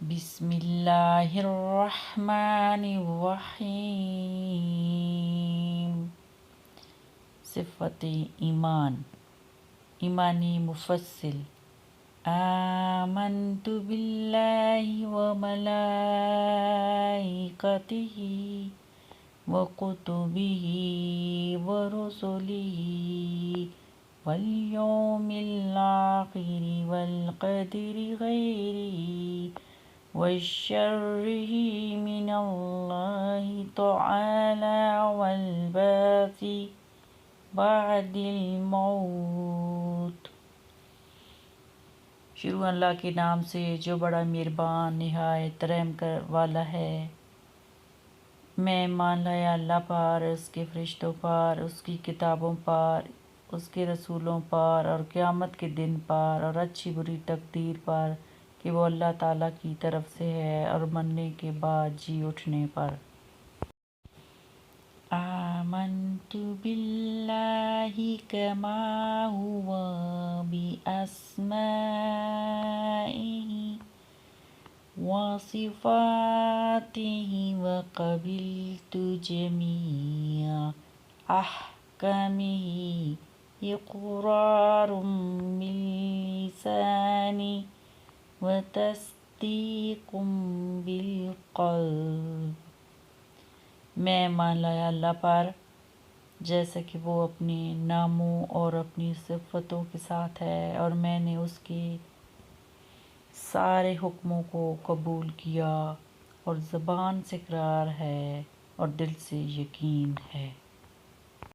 بسم اللہ الرحمن الرحیم۔ صفت ایمان، ایمانی مفصل۔ آمنت باللہ وملائکتہ وکتبہ ورسلہ والیوم الآخر والقدر خیرہ وشرہ من اللہ تعالی والبعث بعد الموت۔ شروع اللہ کے نام سے جو بڑا مہربان نہایت رحم والا ہے۔ میں ایمان لایا اللہ پر، اس کے فرشتوں پر، اس کی کتابوں پر، اس کے رسولوں پر، اور قیامت کے دن پر، اور اچھی بری تقدیر پر کہ وہ اللہ تعالیٰ کی طرف سے ہے، اور مرنے کے بعد جی اٹھنے پر۔ آمنت باللہ کما هو بأسمائہ وصفاتہ وقبلت جمیع احکامہ اقرار باللسان وتصدیق بالقلب۔ میں ایمان لایا اللہ پر جیسا کہ وہ اپنے ناموں اور اپنی صفتوں کے ساتھ ہے، اور میں نے اس کے سارے حکموں کو قبول کیا، اور زبان سے اقرار ہے اور دل سے یقین ہے۔